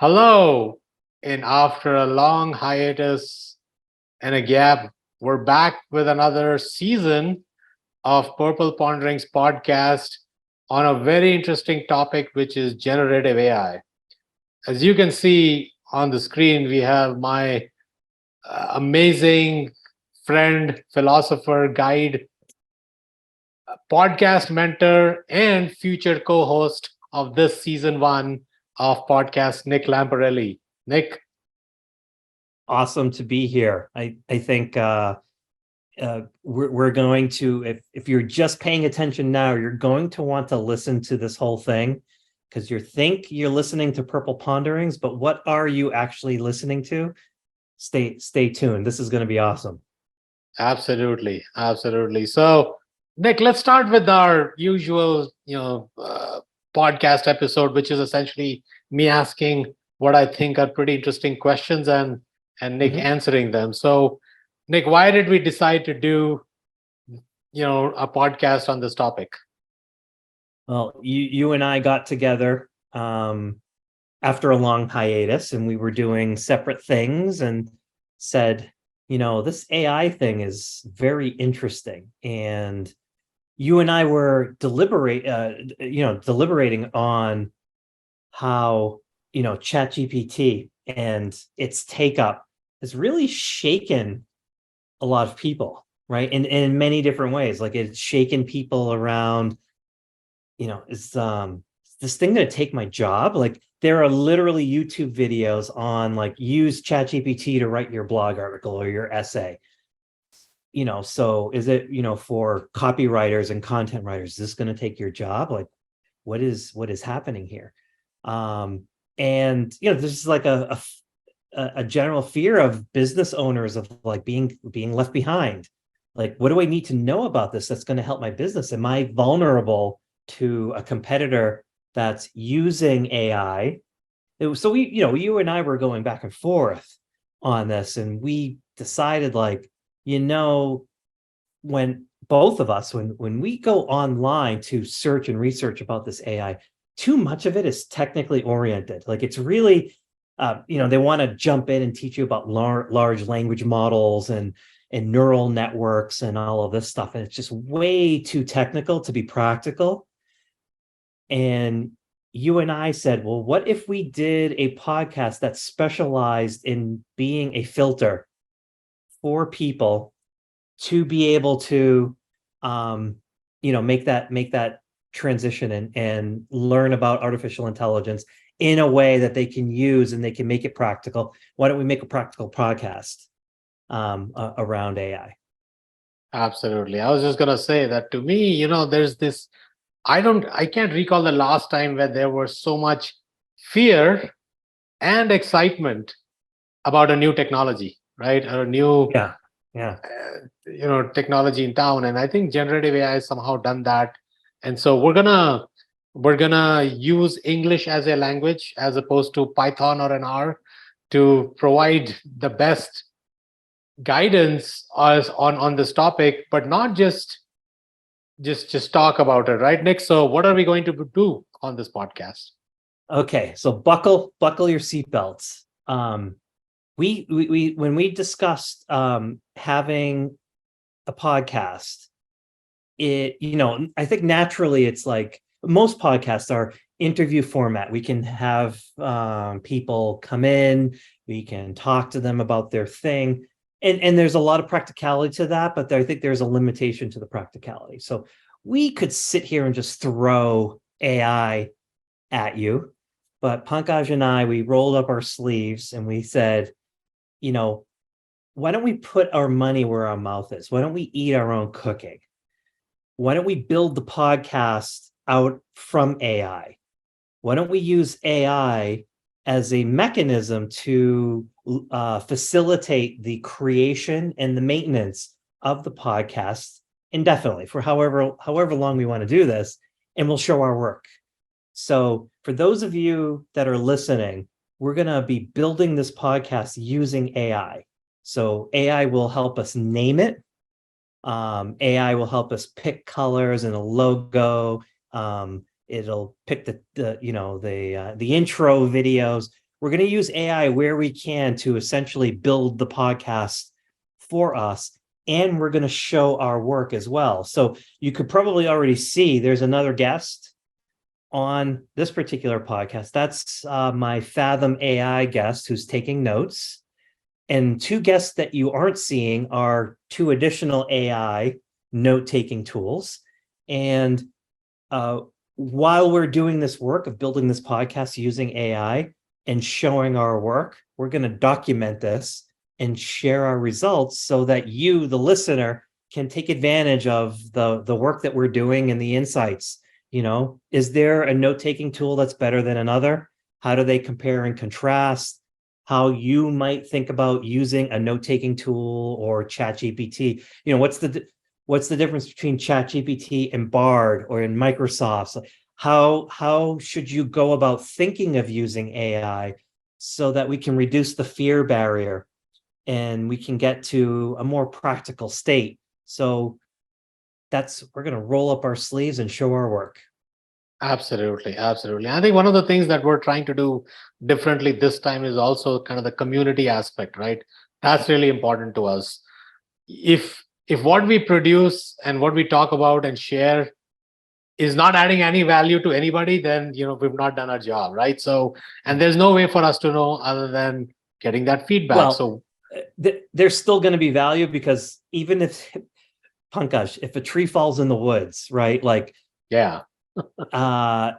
Hello, and after a long hiatus and a gap, we're back with another season of Purple Ponderings podcast on a very interesting topic, which is generative AI. As you can see on the screen, we have my amazing friend, philosopher, guide, podcast mentor, and future co host of this season one of podcast, Nick Lamparelli. Nick, Awesome to be here. I think we're going to, if you're just paying attention now, you're going to want to listen to this whole thing because you think you're listening to Purple Ponderings, but what are you actually listening to? Stay tuned. This is going to be awesome. absolutely, absolutely. So, Nick, let's start with our usual, podcast episode, which is essentially me asking what I think are pretty interesting questions and Nick Mhm. answering them. So, Nick, why did we decide to do a podcast on this topic? Well, you and I got together after a long hiatus, and we were doing separate things, and said, this AI thing is very interesting, and you and I were deliberating on how ChatGPT and its take up has really shaken a lot of people, right? In many different ways. Like it's shaken people around, is this thing gonna take my job? Like there are literally YouTube videos on like use ChatGPT to write your blog article or your essay. So is it, for copywriters and content writers, is this going to take your job? Like what is happening here? And there's like a general fear of business owners of like being left behind. Like, what do I need to know about this that's going to help my business? Am I vulnerable to a competitor that's using AI? So you and I were going back and forth on this, and we decided like, when both of us, when we go online to search and research about this AI, too much of it is technically oriented. Like it's really, they want to jump in and teach you about large language models and neural networks and all of this stuff. And it's just way too technical to be practical. And you and I said, well, what if we did a podcast that specialized in being a filter for people to be able to make that transition and learn about artificial intelligence in a way that they can use and they can make it practical? Why don't we make a practical podcast around AI? Absolutely. I was just gonna say that to me, there's this I can't recall the last time where there was so much fear and excitement about a new technology, right? Or a new Yeah, yeah. technology in town. And I think generative AI has somehow done that. And so we're gonna use English as a language as opposed to Python or an R to provide the best guidance as on this topic, but not just talk about it, right, Nick? So what are we going to do on this podcast? Okay, so buckle your seatbelts. We when we discussed having a podcast, I think naturally it's like most podcasts are interview format. We can have people come in, we can talk to them about their thing, and there's a lot of practicality to that, but I think there's a limitation to the practicality. So we could sit here and just throw AI at you, but Pankaj and I, we rolled up our sleeves and we said, you know, why don't we put our money where our mouth is? Why don't we eat our own cooking? Why don't we build the podcast out from AI? Why don't we use AI as a mechanism to facilitate the creation and the maintenance of the podcast indefinitely for however long we want to do this, and we'll show our work. So for those of you that are listening, we're going to be building this podcast using AI. So AI will help us name it. AI will help us pick colors and a logo. It'll pick the intro videos. we're going to use AI where we can to essentially build the podcast for us. And we're going to show our work as well. So you could probably already see there's another guest on this particular podcast. That's my Fathom AI guest who's taking notes. And two guests that you aren't seeing are two additional AI note-taking tools. And while we're doing this work of building this podcast using AI and showing our work, we're going to document this and share our results so that you, the listener, can take advantage of the work that we're doing and the insights. Is there a note-taking tool that's better than another? How do they compare and contrast? How you might think about using a note-taking tool or ChatGPT? What's the difference between ChatGPT and Bard or in Microsoft? So how should you go about thinking of using AI so that we can reduce the fear barrier and we can get to a more practical state? So we're going to roll up our sleeves and show our work. Absolutely. I think one of the things that we're trying to do differently this time is also kind of the community aspect, right? That's really important to us. If what we produce and what we talk about and share is not adding any value to anybody, then we've not done our job, right? So, and there's no way for us to know other than getting that feedback. Well, there's still going to be value, because even if Pankaj, if a tree falls in the woods, right? Like, yeah, there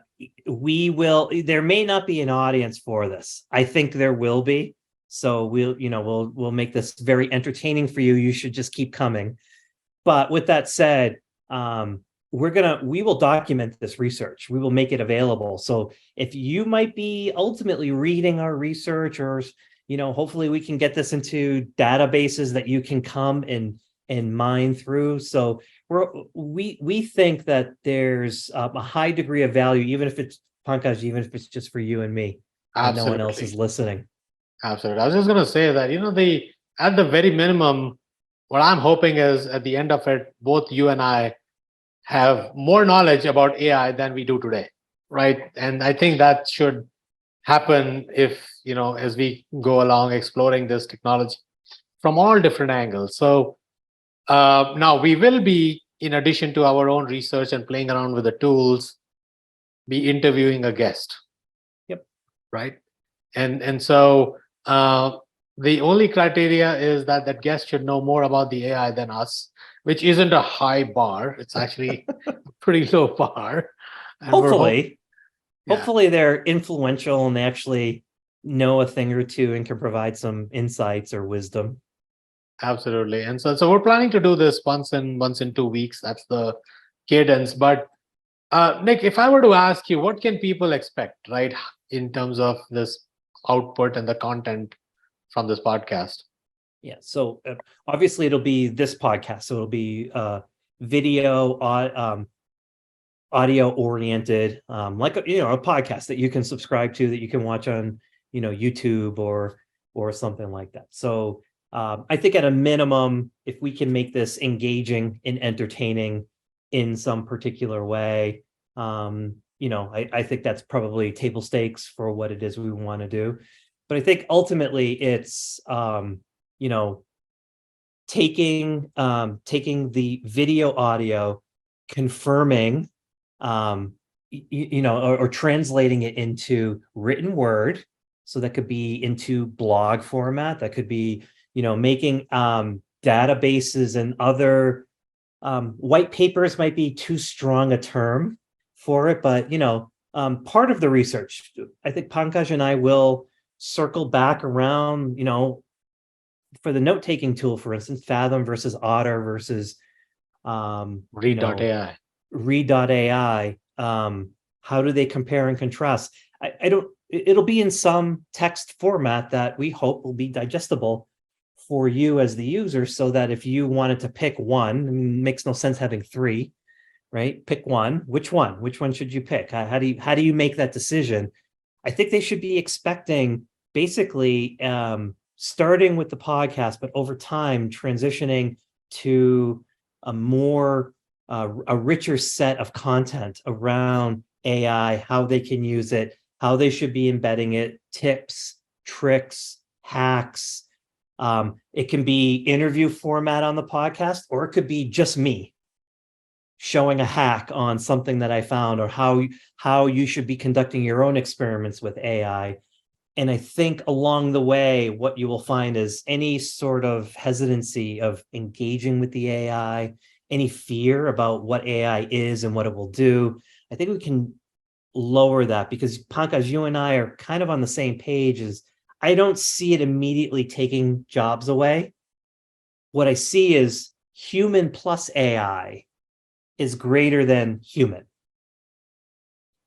may not be an audience for this. I think there will be. So we'll make this very entertaining for you. You should just keep coming. But with that said, we will document this research. We will make it available. So if you might be ultimately reading our research, or hopefully we can get this into databases that you can come and mine through. So we think that there's a high degree of value, even if it's, Pankaj, even if it's just for you and me, and no one else is listening. Absolutely. I was just going to say that, at the very minimum, what I'm hoping is at the end of it, both you and I have more knowledge about AI than we do today, right? And I think that should happen if, as we go along exploring this technology from all different angles. So now we will be, in addition to our own research and playing around with the tools, be interviewing a guest. Yep. Right. And so the only criteria is that that guest should know more about the AI than us, which isn't a high bar. It's actually a pretty low bar. And hopefully they're influential and they actually know a thing or two and can provide some insights or wisdom. Absolutely. And so we're planning to do this once in 2 weeks. That's the cadence. But Nick, if I were to ask you, what can people expect, right, in terms of this output and the content from this podcast? Yeah. So obviously it'll be this podcast. So it'll be video, audio oriented, like a podcast that you can subscribe to, that you can watch on YouTube or something like that. So I think at a minimum, if we can make this engaging and entertaining in some particular way, I think that's probably table stakes for what it is we want to do. But I think ultimately it's taking the video audio, confirming or translating it into written word. So that could be into blog format, that could be making databases and other white papers might be too strong a term for it, but part of the research, I think Pankaj and I will circle back around, for the note-taking tool, for instance, Fathom versus Otter versus Read.ai. Read.ai. How do they compare and contrast? It'll be in some text format that we hope will be digestible for you as the user, so that if you wanted to pick one, it makes no sense having three, right? Pick one. Which one should you pick? How do you make that decision? I think they should be expecting basically starting with the podcast, but over time transitioning to a more a richer set of content around AI, how they can use it, how they should be embedding it, tips, tricks, hacks. It can be interview format on the podcast, or it could be just me showing a hack on something that I found, or how you should be conducting your own experiments with AI. And I think along the way, what you will find is any sort of hesitancy of engaging with the AI, any fear about what AI is and what it will do, I think we can lower that, because Pankaj, you and I are kind of on the same page. Is I don't see it immediately taking jobs away. What I see is human plus AI is greater than human.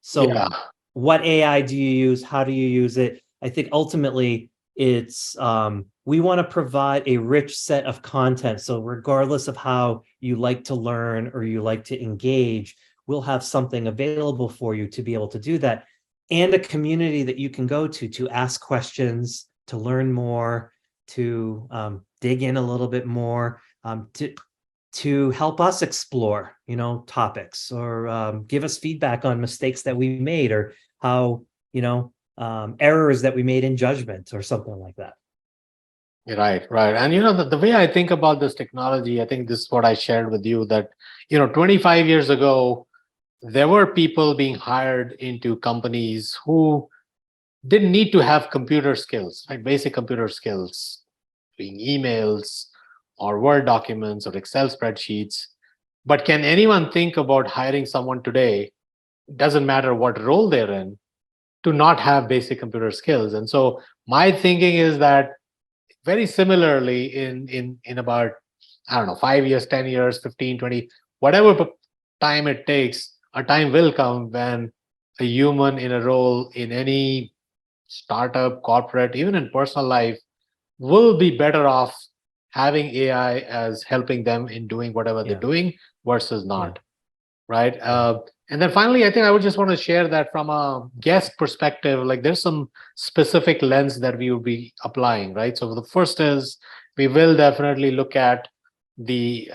So Yeah. what AI do you use? How do you use it? I think ultimately it's we want to provide a rich set of content. So regardless of how you like to learn or you like to engage, we'll have something available for you to be able to do that, and a community that you can go to ask questions, to learn more, to dig in a little bit more, to help us explore, topics, or give us feedback on mistakes that we made, or how, errors that we made in judgment, or something like that. Right, right. And the way I think about this technology, I think this is what I shared with you, that 25 years ago, there were people being hired into companies who didn't need to have computer skills, like basic computer skills, doing emails or Word documents or Excel spreadsheets. But can anyone think about hiring someone today, doesn't matter what role they're in, to not have basic computer skills? And so my thinking is that very similarly, in about, I don't know, 5 years, 10 years, 15, 20, whatever time it takes, a time will come when a human in a role in any startup, corporate, even in personal life, will be better off having AI as helping them in doing whatever they're Yeah. doing versus Yeah. not. Right. Yeah. And then finally, I think I would just want to share that from a guest perspective, like there's some specific lens that we would be applying, right? So the first is, we will definitely look at the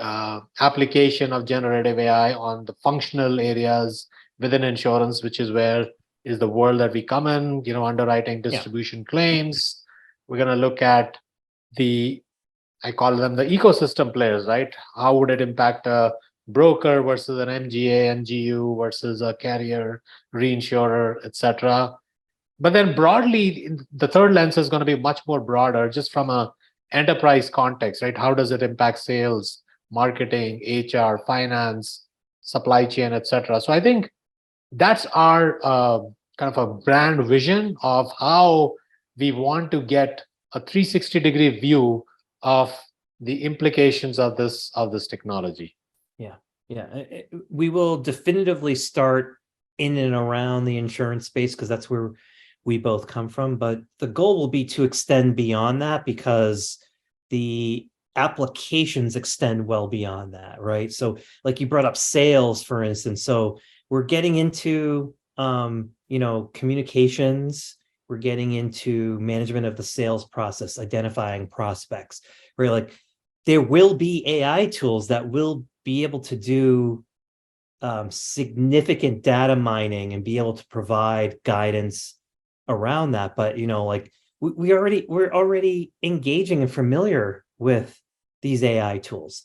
application of generative AI on the functional areas within insurance, which is where is the world that we come in, underwriting, Yeah. distribution, claims. We're going to look at I call them the ecosystem players, right? How would it impact a broker versus an MGA, NGU versus a carrier, reinsurer, etc. But then broadly, the third lens is going to be much more broader, just from a enterprise context, right? How does it impact sales, marketing, HR, finance, supply chain, etc.? So I think that's our kind of a brand vision of how we want to get a 360-degree view of the implications of this technology. Yeah. We will definitively start in and around the insurance space, because that's where we both come from. But the goal will be to extend beyond that, because the applications extend well beyond that, right? So like you brought up sales, for instance. So we're getting into, communications. We're getting into management of the sales process, identifying prospects, right? Like there will be AI tools that will be able to do significant data mining and be able to provide guidance around that. But like we're already engaging and familiar with these AI tools.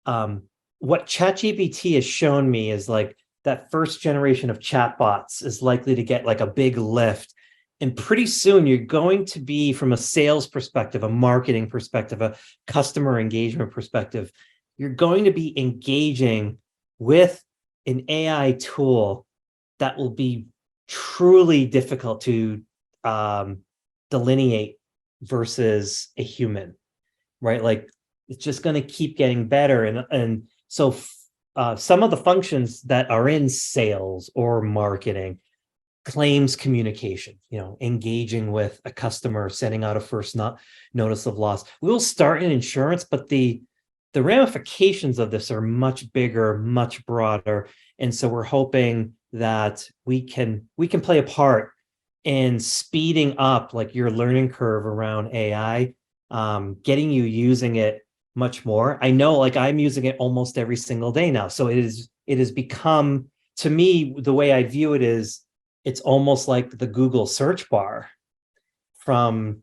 What ChatGPT has shown me is like that first generation of chatbots is likely to get like a big lift. And pretty soon you're going to be, from a sales perspective, a marketing perspective, a customer engagement perspective, you're going to be engaging with an AI tool that will be truly difficult to delineate versus a human, right? Like it's just going to keep getting better. And so some of the functions that are in sales or marketing, claims communication, engaging with a customer, sending out a first notice of loss, we'll start in insurance, but the ramifications of this are much bigger, much broader. And so we're hoping that we can play a part in speeding up like your learning curve around AI, getting you using it much more. I know, like I'm using it almost every single day now. So it has become, to me, the way I view it is, it's almost like the Google search bar from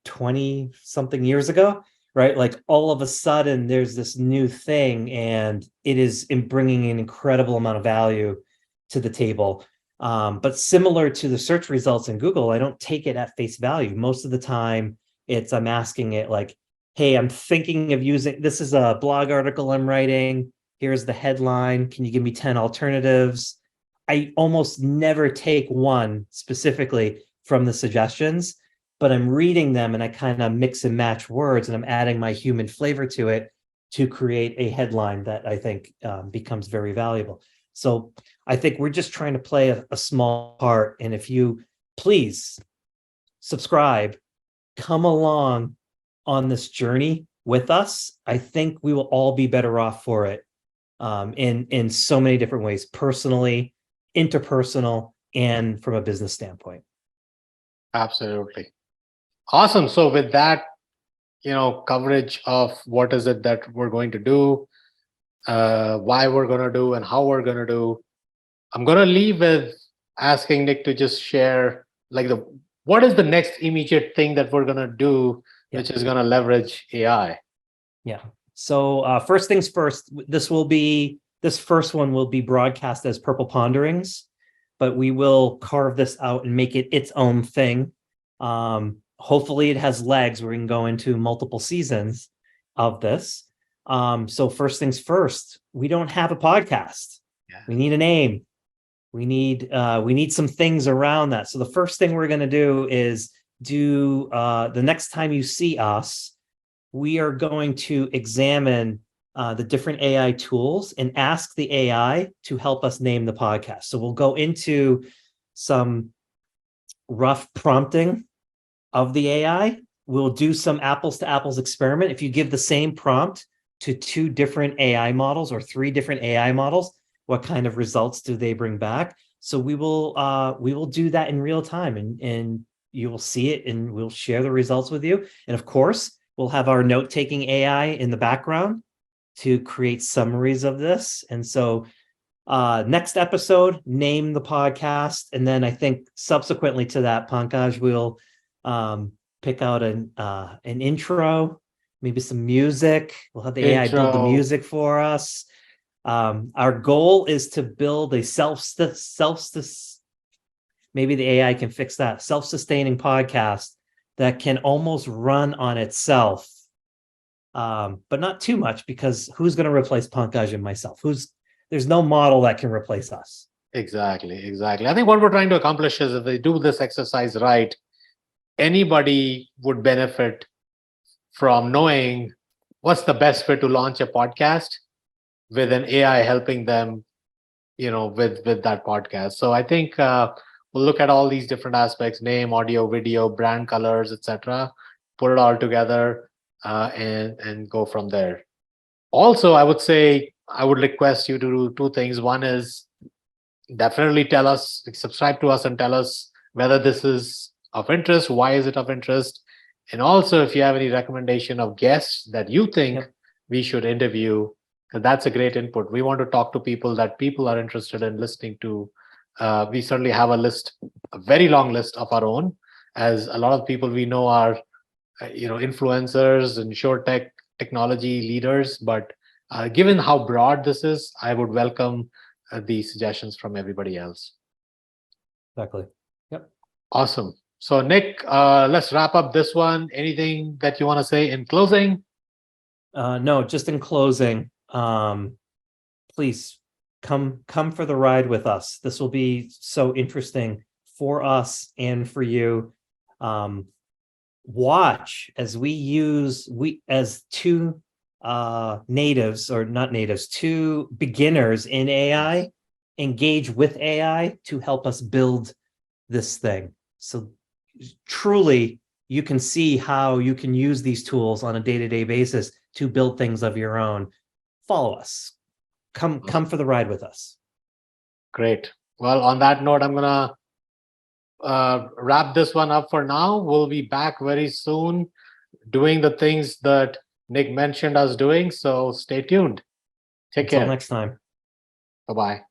20 something years ago, right? Like all of a sudden there's this new thing and it is bringing an incredible amount of value to the table. But similar to the search results in Google, I don't take it at face value. Most of the time I'm asking it like, hey, I'm thinking of using, this is a blog article I'm writing. Here's the headline. Can you give me 10 alternatives? I almost never take one specifically from the suggestions, but I'm reading them and I kind of mix and match words and I'm adding my human flavor to it to create a headline that I think becomes very valuable. So I think we're just trying to play a small part. And if you please subscribe, come along on this journey with us, I think we will all be better off for it in so many different ways, personally, interpersonal, and from a business standpoint. Absolutely. Awesome. So with that, coverage of what is it that we're going to do, why we're going to do, and how we're going to do, I'm going to leave with asking Nick to just share what is the next immediate thing that we're going to do, which is going to leverage AI. Yeah. So first things first, this first one will be broadcast as Purple Ponderings, but we will carve this out and make it its own thing. Hopefully it has legs where we can go into multiple seasons of this. So first things first, we don't have a podcast. Yeah. We need a name. We need some things around that. So the first thing we're going to do is the next time you see us, we are going to examine the different AI tools and ask the AI to help us name the podcast. So we'll go into some rough prompting of the AI. We'll do some apples to apples experiment. If you give the same prompt to 2 different AI models or 3 different AI models, what kind of results do they bring back? So we will do that in real time and you will see it and we'll share the results with you. And of course, we'll have our note-taking AI in the background to create summaries of this. And so next episode, name the podcast. And then I think subsequently to that, Pankaj will pick out an intro, maybe some music. We'll have the AI build the music for us. Our goal is to build a maybe the AI can fix that, self-sustaining podcast that can almost run on itself. But not too much, because who's going to replace Pankaj and myself? There's no model that can replace us. Exactly. I think what we're trying to accomplish is if they do this exercise right, anybody would benefit from knowing what's the best way to launch a podcast with an AI helping them, with that podcast. So I think we'll look at all these different aspects: name, audio, video, brand colors, etc. Put it all together and go from there. Also, I would request you to do 2 things. One is definitely subscribe to us and tell us whether this is of interest, why is it of interest, and also if you have any recommendation of guests that you think we should interview, because that's a great input. We want to talk to people that people are interested in listening to. We certainly have a very long list of our own, as a lot of people we know are influencers and technology leaders. But given how broad this is, I would welcome the suggestions from everybody else. Exactly. Yep. Awesome. So Nick, let's wrap up this one. Anything that you want to say in closing? No, just in closing, please come for the ride with us. This will be so interesting for us and for you. Watch as as 2 natives, or not natives, 2 beginners in AI engage with AI to help us build this thing. So truly, you can see how you can use these tools on a day-to-day basis to build things of your own. Follow us. Come for the ride with us. Great. Well, on that note, I'm gonna wrap this one up for now. We'll be back very soon doing the things that Nick mentioned us doing. So stay tuned. Take care. Until next time. Bye-bye.